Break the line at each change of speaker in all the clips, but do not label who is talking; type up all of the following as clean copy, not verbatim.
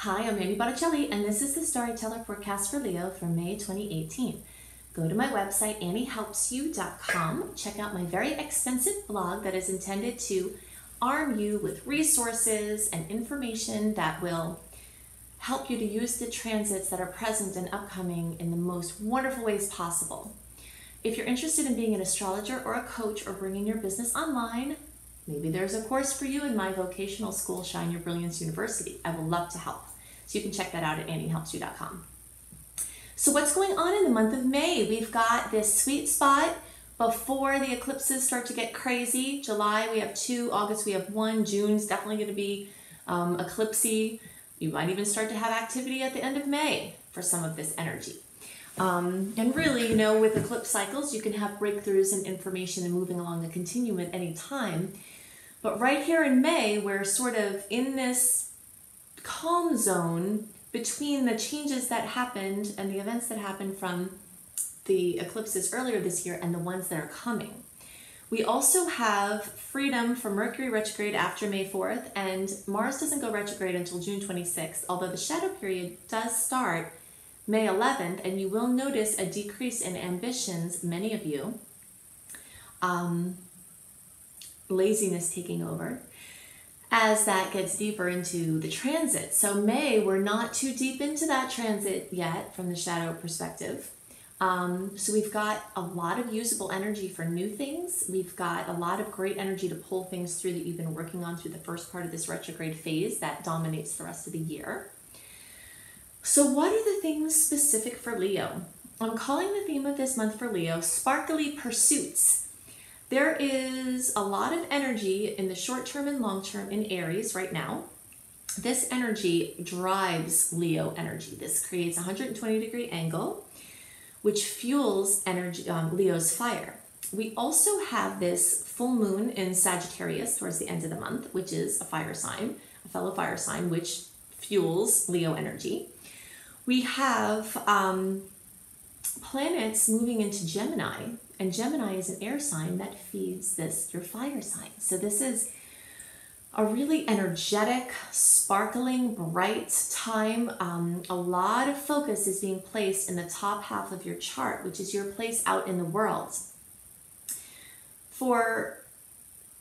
Hi, I'm Mandy Botticelli, and this is the Storyteller Forecast for Leo for May 2018. Go to my website, anniehelpsyou.com. Check out my very extensive blog that is intended to arm you with resources and information that will help you to use the transits that are present and upcoming in the most wonderful ways possible. If you're interested in being an astrologer or a coach or bringing your business online, maybe there's a course for you in my vocational school, Shine Your Brilliance University. I would love to help. So you can check that out at anniehelpsyou.com. So what's going on in the month of May? We've got this sweet spot before the eclipses start to get crazy. July, we have 2. August, we have 1. June's definitely going to be eclipsy. You might even start to have activity at the end of May for some of this energy. And really, with eclipse cycles, you can have breakthroughs and information and moving along a continuum at any time. But right here in May, we're sort of in this calm zone between the changes that happened and the events that happened from the eclipses earlier this year and the ones that are coming. We also have freedom from Mercury retrograde after May 4th, and Mars doesn't go retrograde until June 26th, although the shadow period does start May 11th, and you will notice a decrease in ambitions, many of you, laziness taking over, as that gets deeper into the transit. So May, we're not too deep into that transit yet from the shadow perspective. So we've got a lot of usable energy for new things. We've got a lot of great energy to pull things through that you've been working on through the first part of this retrograde phase that dominates the rest of the year. So what are the things specific for Leo? I'm calling the theme of this month for Leo, sparkly pursuits. There is a lot of energy in the short term and long term in Aries right now. This energy drives Leo energy. This creates a 120-degree angle, which fuels energy, Leo's fire. We also have this full moon in Sagittarius towards the end of the month, which is a fire sign, a fellow fire sign, which fuels Leo energy. We have planets moving into Gemini, and Gemini is an air sign that feeds your fire sign. So this is a really energetic, sparkling, bright time. A lot of focus is being placed in the top half of your chart, which is your place out in the world. For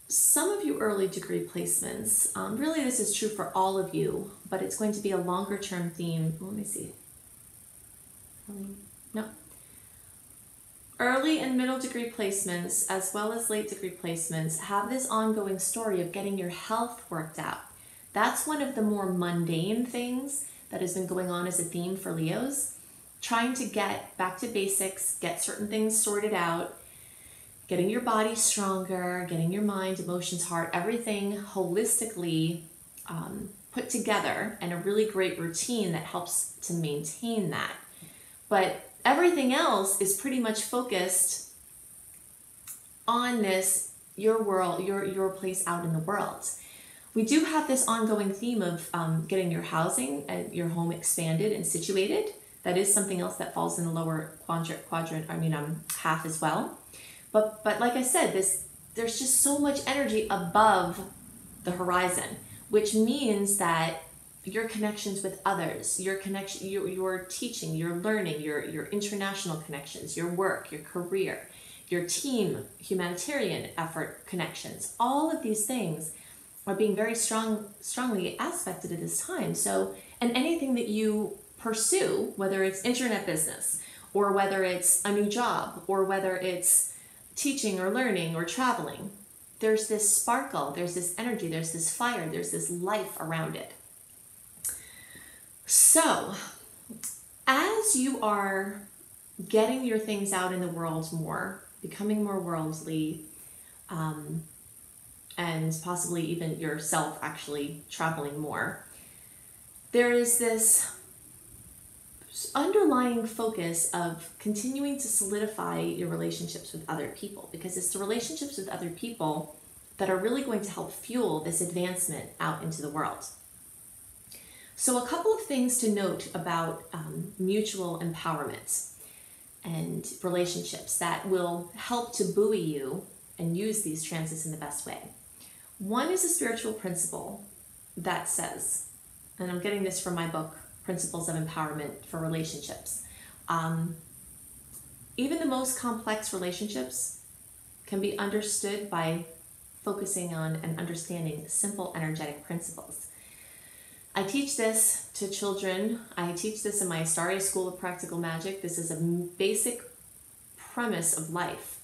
some of you early degree placements, really this is true for all of you, but it's going to be a longer term theme. Let me see. No. Early and middle degree placements, as well as late degree placements, have this ongoing story of getting your health worked out. That's one of the more mundane things that has been going on as a theme for Leos. Trying to get back to basics, get certain things sorted out, getting your body stronger, getting your mind, emotions, heart, everything holistically put together, and a really great routine that helps to maintain that. But everything else is pretty much focused on this, your world, your place out in the world. We do have this ongoing theme of getting your housing and your home expanded and situated. That is something else that falls in the lower half as well. But like I said, there's just so much energy above the horizon, which means that your connections with others, your teaching, your learning, your international connections, your work, your career, your team, humanitarian effort connections, all of these things are being very strongly aspected at this time. So, and anything that you pursue, whether it's internet business, or whether it's a new job, or whether it's teaching or learning or traveling, there's this sparkle, there's this energy, there's this fire, there's this life around it. So, as you are getting your things out in the world more, becoming more worldly, and possibly even yourself actually traveling more, there is this underlying focus of continuing to solidify your relationships with other people, because it's the relationships with other people that are really going to help fuel this advancement out into the world. So a couple of things to note about mutual empowerment and relationships that will help to buoy you and use these transits in the best way. One is a spiritual principle that says, and I'm getting this from my book, Principles of Empowerment for Relationships. Even the most complex relationships can be understood by focusing on and understanding simple energetic principles. I teach this to children. I teach this in my Astaria School of Practical Magic. This is a basic premise of life.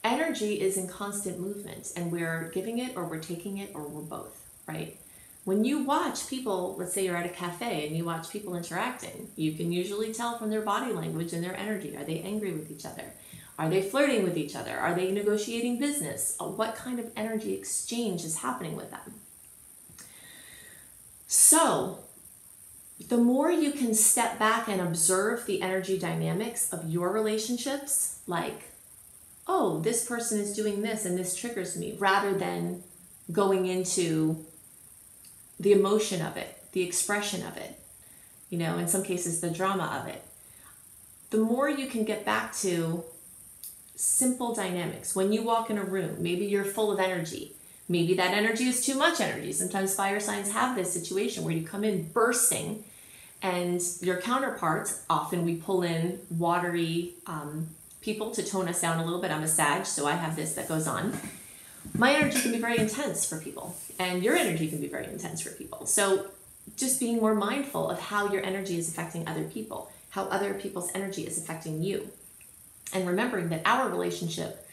Energy is in constant movement, and we're giving it or we're taking it or we're both, right? When you watch people, let's say you're at a cafe and you watch people interacting, you can usually tell from their body language and their energy. Are they angry with each other? Are they flirting with each other? Are they negotiating business? What kind of energy exchange is happening with them? So, the more you can step back and observe the energy dynamics of your relationships, like, oh, this person is doing this and this triggers me, rather than going into the emotion of it, the expression of it, you know, in some cases, the drama of it. The more you can get back to simple dynamics. When you walk in a room, maybe you're full of energy. Maybe that energy is too much energy. Sometimes fire signs have this situation where you come in bursting, and your counterparts, often we pull in watery people to tone us down a little bit. I'm a Sag, so I have this that goes on. My energy can be very intense for people, and your energy can be very intense for people. So just being more mindful of how your energy is affecting other people, how other people's energy is affecting you, and remembering that our relationship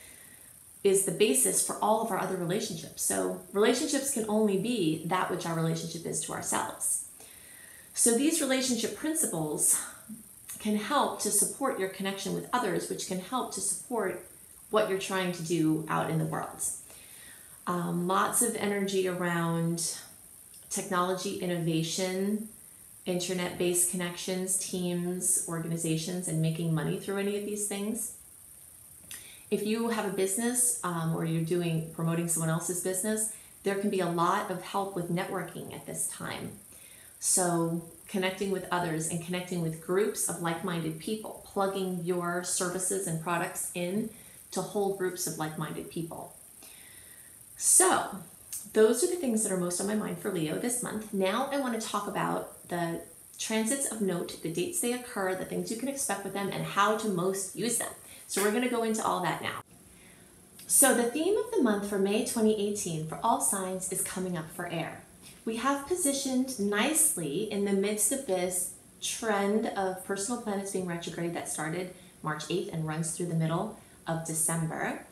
is the basis for all of our other relationships. So relationships can only be that which our relationship is to ourselves. So these relationship principles can help to support your connection with others, which can help to support what you're trying to do out in the world. Lots of energy around technology, innovation, internet-based connections, teams, organizations, and making money through any of these things. If you have a business or you're promoting someone else's business, there can be a lot of help with networking at this time. So connecting with others and connecting with groups of like-minded people, plugging your services and products in to whole groups of like-minded people. So those are the things that are most on my mind for Leo this month. Now I want to talk about the transits of note, the dates they occur, the things you can expect with them, and how to most use them. So we're going to go into all that now. So the theme of the month for May 2018 for all signs is coming up for air. We have positioned nicely in the midst of this trend of personal planets being retrograde that started March 8th and runs through the middle of December.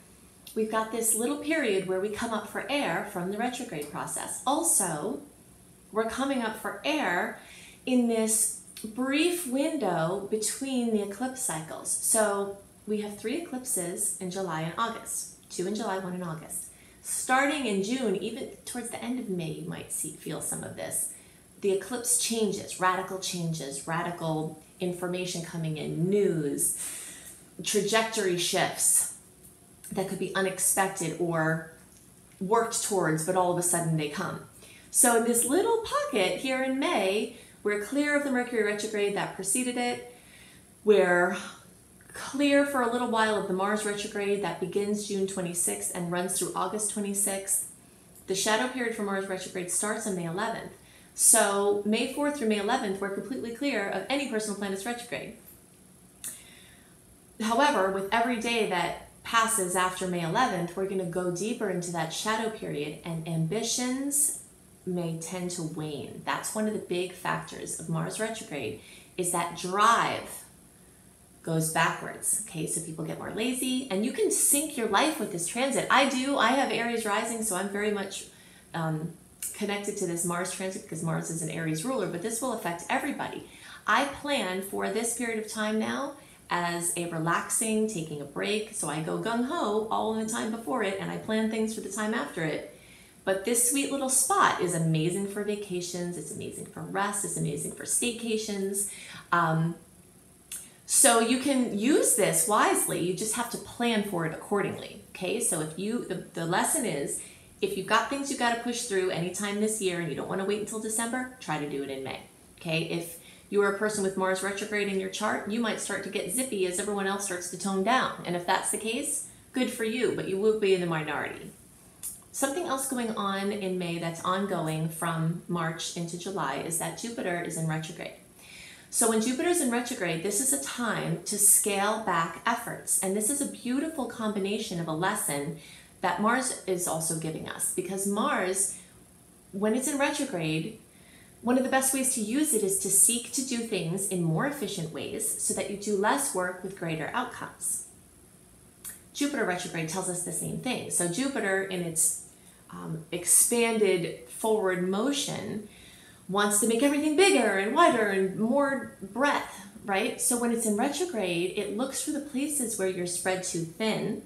We've got this little period where we come up for air from the retrograde process. Also, we're coming up for air in this brief window between the eclipse cycles. So we have 3 eclipses in July and August, 2 in July, 1 in August. Starting in June, even towards the end of May, you might feel some of this. The eclipse changes, radical information coming in, news, trajectory shifts that could be unexpected or worked towards, but all of a sudden they come. So in this little pocket here in May, we're clear of the Mercury retrograde that preceded it. We're clear for a little while of the Mars retrograde that begins June 26th and runs through August 26th. The shadow period for Mars retrograde starts on May 11th. So May 4th through May 11th, we're completely clear of any personal planets retrograde. However, with every day that passes after May 11th, we're going to go deeper into that shadow period, and ambitions may tend to wane. That's one of the big factors of Mars retrograde, is that drive goes backwards. Okay, so people get more lazy, and you can sync your life with this transit. I have Aries rising, so I'm very much connected to this Mars transit because Mars is an Aries ruler, but this will affect everybody. I plan for this period of time now as a relaxing, taking a break, so I go gung-ho all the time before it, and I plan things for the time after it. But this sweet little spot is amazing for vacations, it's amazing for rest, it's amazing for staycations. So you can use this wisely, you just have to plan for it accordingly, okay? So if the lesson is, if you've got things you got to push through anytime this year and you don't want to wait until December, try to do it in May, okay? If you are a person with Mars retrograde in your chart, you might start to get zippy as everyone else starts to tone down. And if that's the case, good for you, but you will be in the minority. Something else going on in May that's ongoing from March into July is that Jupiter is in retrograde. So when Jupiter is in retrograde, this is a time to scale back efforts. And this is a beautiful combination of a lesson that Mars is also giving us, because Mars, when it's in retrograde, one of the best ways to use it is to seek to do things in more efficient ways so that you do less work with greater outcomes. Jupiter retrograde tells us the same thing. So Jupiter, in its expanded forward motion, wants to make everything bigger and wider and more breadth, right? So when it's in retrograde, it looks for the places where you're spread too thin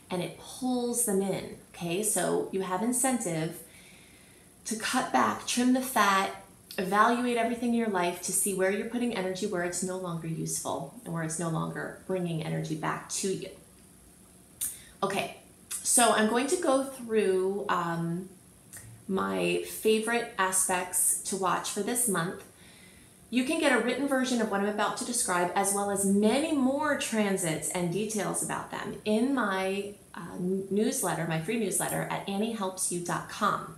and it pulls them in, okay? So you have incentive to cut back, trim the fat, evaluate everything in your life to see where you're putting energy, where it's no longer useful and where it's no longer bringing energy back to you. Okay, so I'm going to go through my favorite aspects to watch for this month. You can get a written version of what I'm about to describe, as well as many more transits and details about them in my newsletter, my free newsletter at anniehelpsyou.com.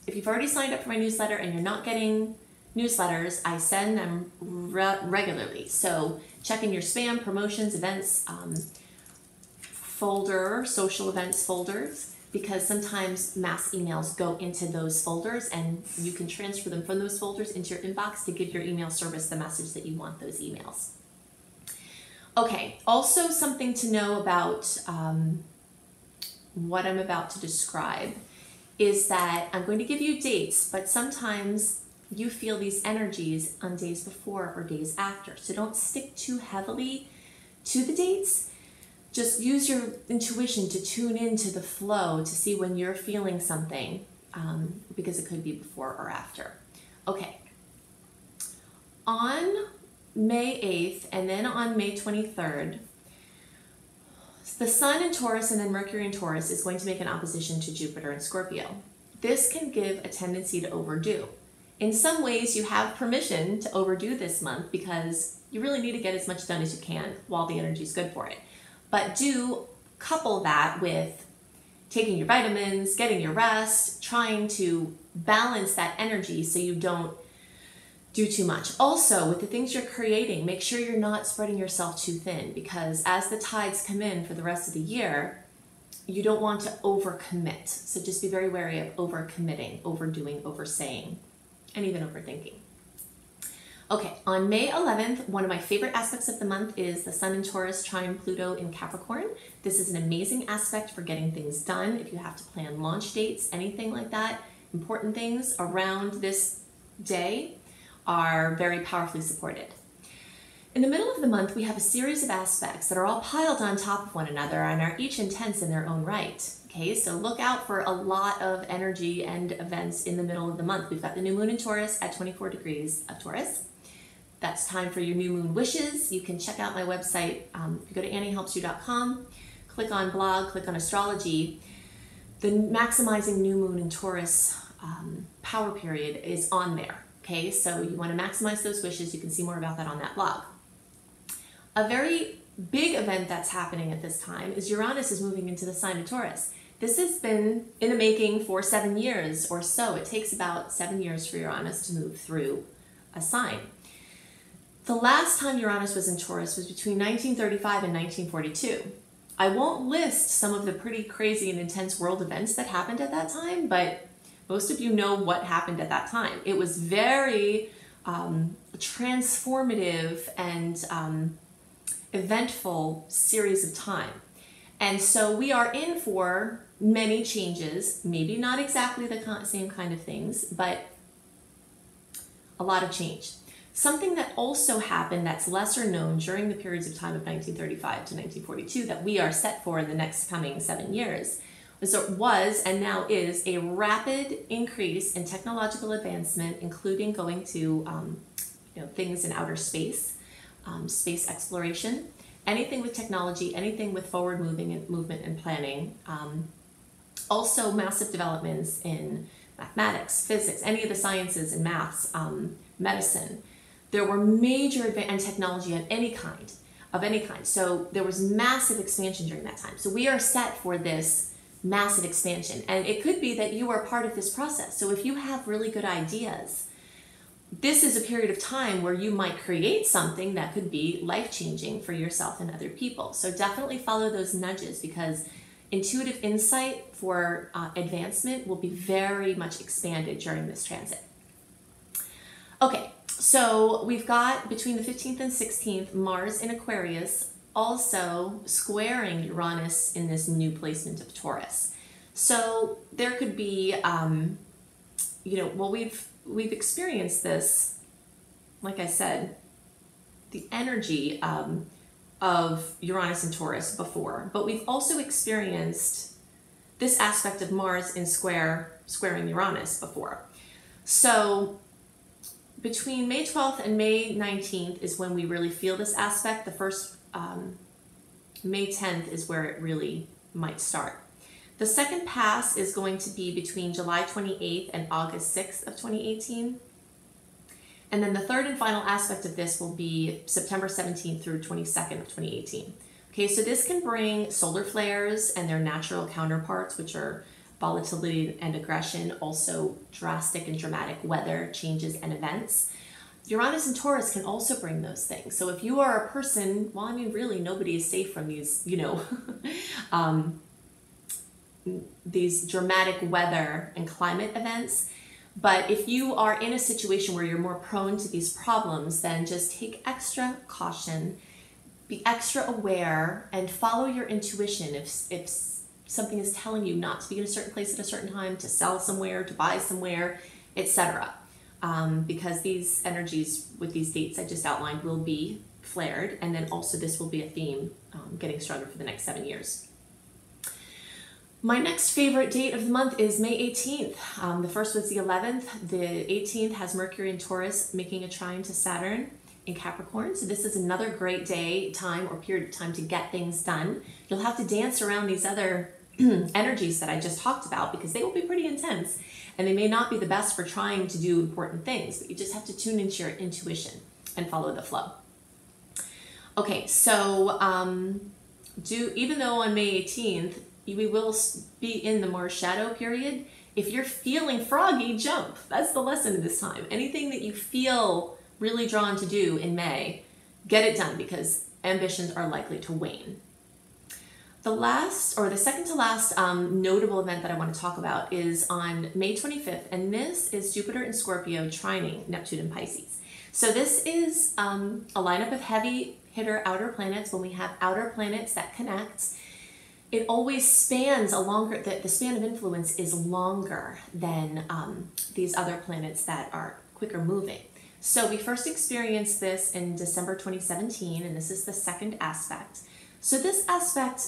If you've already signed up for my newsletter and you're not getting newsletters, I send them regularly. So check in your spam, promotions, events, folder, social events folders, because sometimes mass emails go into those folders and you can transfer them from those folders into your inbox to give your email service the message that you want those emails. Okay, also something to know about what I'm about to describe is that I'm going to give you dates, but sometimes you feel these energies on days before or days after. So don't stick too heavily to the dates. Just use your intuition to tune into the flow to see when you're feeling something, because it could be before or after. Okay. On May 8th and then on May 23rd, the Sun in Taurus and then Mercury in Taurus is going to make an opposition to Jupiter in Scorpio. This can give a tendency to overdo. In some ways, you have permission to overdo this month because you really need to get as much done as you can while the energy is good for it. But do couple that with taking your vitamins, getting your rest, trying to balance that energy so you don't do too much. Also, with the things you're creating, make sure you're not spreading yourself too thin, because as the tides come in for the rest of the year, you don't want to overcommit. So just be very wary of overcommitting, overdoing, oversaying, and even overthinking. Okay, on May 11th, one of my favorite aspects of the month is the Sun in Taurus trine Pluto in Capricorn. This is an amazing aspect for getting things done. If you have to plan launch dates, anything like that, important things around this day are very powerfully supported. In the middle of the month, we have a series of aspects that are all piled on top of one another and are each intense in their own right. Okay, so look out for a lot of energy and events in the middle of the month. We've got the new moon in Taurus at 24 degrees of Taurus. That's time for your new moon wishes. You can check out my website. If you go to anniehelpsyou.com, click on blog, click on astrology. The maximizing new moon in Taurus power period is on there. Okay, so you want to maximize those wishes. You can see more about that on that blog. A very big event that's happening at this time is Uranus is moving into the sign of Taurus. This has been in the making for 7 years or so. It takes about 7 years for Uranus to move through a sign. The last time Uranus was in Taurus was between 1935 and 1942. I won't list some of the pretty crazy and intense world events that happened at that time, but most of you know what happened at that time. It was very transformative and eventful series of time. And so we are in for many changes, maybe not exactly the same kind of things, but a lot of change. Something that also happened that's lesser known during the periods of time of 1935 to 1942 that we are set for in the next coming 7 years was and now is a rapid increase in technological advancement, including going to things in outer space, space exploration, anything with technology, anything with forward movement and planning. Also massive developments in mathematics, physics, any of the sciences and maths, medicine. There were major and technology of any kind. So there was massive expansion during that time. So we are set for this massive expansion. And it could be that you are part of this process. So if you have really good ideas, this is a period of time where you might create something that could be life-changing for yourself and other people. So definitely follow those nudges, because intuitive insight for advancement will be very much expanded during this transit. Okay, so we've got between the 15th and 16th, Mars in Aquarius, also squaring Uranus in this new placement of Taurus. So there could be, well, we've experienced this, like I said, the energy of Uranus and Taurus before, but we've also experienced this aspect of Mars in squaring Uranus before. So between May 12th and May 19th is when we really feel this aspect. The first May 10th is where it really might start. The second pass is going to be between July 28th and August 6th of 2018. And then the third and final aspect of this will be September 17th through 22nd of 2018. Okay, so this can bring solar flares and their natural counterparts, which are volatility and aggression, also drastic and dramatic weather changes and events. Uranus and Taurus can also bring those things. So if you are a person, well, I mean, really nobody is safe from these, these dramatic weather and climate events. But if you are in a situation where you're more prone to these problems, then just take extra caution, be extra aware, and follow your intuition. If something is telling you not to be in a certain place at a certain time, to sell somewhere, to buy somewhere, etc. Because these energies with these dates I just outlined will be flared, and then also this will be a theme getting stronger for the next 7 years. My next favorite date of the month is May 18th. The first was the 11th. The 18th has Mercury in Taurus making a trine to Saturn in Capricorn. So this is another great day, time, or period of time to get things done. You'll have to dance around these other energies that I just talked about, because they will be pretty intense and they may not be the best for trying to do important things, but you just have to tune into your intuition and follow the flow. Okay, so even though on May 18th, we will be in the Mars shadow period, if you're feeling froggy, jump. That's the lesson of this time. Anything that you feel really drawn to do in May, get it done, because ambitions are likely to wane. The second to last notable event that I want to talk about is on May 25th, and this is Jupiter in Scorpio trining Neptune in Pisces. So this is a lineup of heavy hitter outer planets. When we have outer planets that connect, it always spans a longer, the span of influence is longer than these other planets that are quicker moving. So we first experienced this in December 2017, and this is the second aspect. So this aspect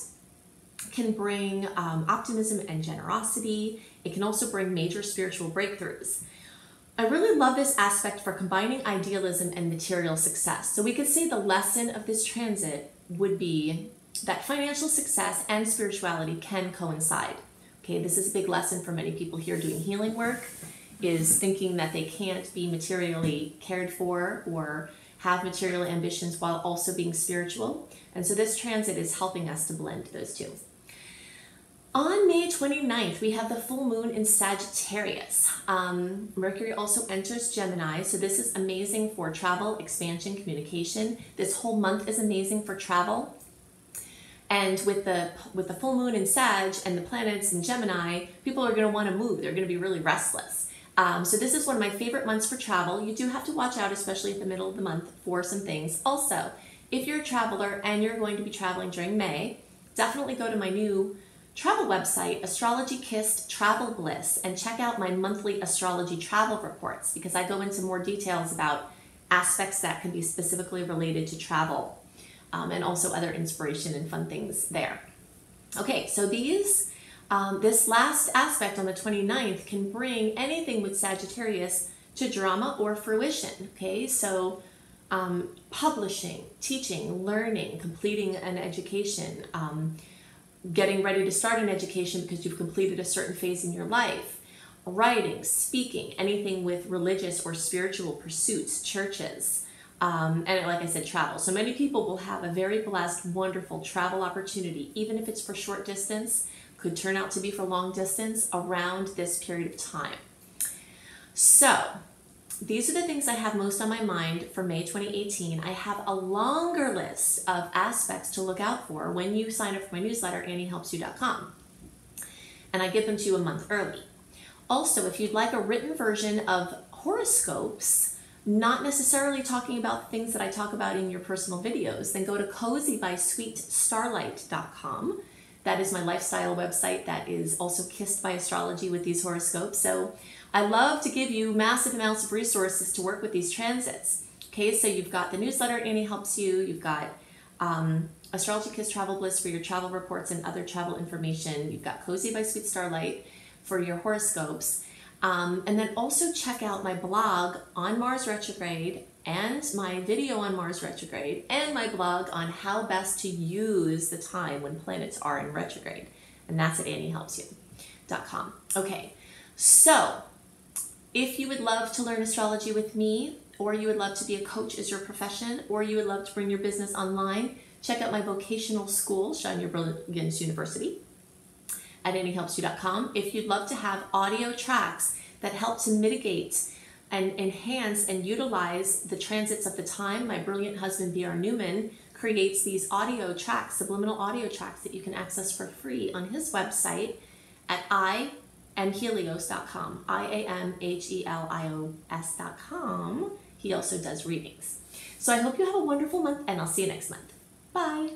can bring optimism and generosity. It can also bring major spiritual breakthroughs. I really love this aspect for combining idealism and material success. So we could say the lesson of this transit would be that financial success and spirituality can coincide. Okay, this is a big lesson for many people here doing healing work, is thinking that they can't be materially cared for or have material ambitions while also being spiritual. And so this transit is helping us to blend those two. On May 29th, we have the full moon in Sagittarius. Mercury also enters Gemini, so this is amazing for travel, expansion, communication. This whole month is amazing for travel. And with the full moon in Sag and the planets in Gemini, people are going to want to move. They're going to be really restless. So this is one of my favorite months for travel. You do have to watch out, especially at the middle of the month, for some things. Also, if you're a traveler and you're going to be traveling during May, definitely go to my new travel website, Astrology Kissed Travel Bliss, and check out my monthly astrology travel reports, because I go into more details about aspects that can be specifically related to travel, and also other inspiration and fun things there. Okay, so this last aspect on the 29th can bring anything with Sagittarius to drama or fruition. Okay, so publishing, teaching, learning, completing an education, getting ready to start an education because you've completed a certain phase in your life, writing, speaking, anything with religious or spiritual pursuits, churches, and like I said, travel. So many people will have a very blessed, wonderful travel opportunity, even if it's for short distance. could turn out to be for long distance around this period of time. So these are the things I have most on my mind for May 2018. I have a longer list of aspects to look out for when you sign up for my newsletter, AnnieHelpsYou.com. And I give them to you a month early. Also, if you'd like a written version of horoscopes, not necessarily talking about things that I talk about in your personal videos, then go to cozybysweetstarlight.com. That is my lifestyle website that is also kissed by astrology with these horoscopes. So I love to give you massive amounts of resources to work with these transits. Okay, so you've got the newsletter, Annie Helps You. You've got Astrology Kiss Travel Bliss for your travel reports and other travel information. You've got Cozy by Sweet Starlight for your horoscopes. And then also check out my blog on Mars retrograde and my video on Mars retrograde and my blog on how best to use the time when planets are in retrograde. And that's at AnnieHelpsYou.com. Okay, so if you would love to learn astrology with me, or you would love to be a coach as your profession, or you would love to bring your business online, check out my vocational school, Shine Your Brilliance University, at AnnieHelpsYou.com. If you'd love to have audio tracks that help to mitigate and enhance and utilize the transits of the time, my brilliant husband, B.R. Newman, creates these audio tracks, subliminal audio tracks that you can access for free on his website at iamhelios.com, IAMHELIOS.com. He also does readings. So I hope you have a wonderful month, and I'll see you next month. Bye.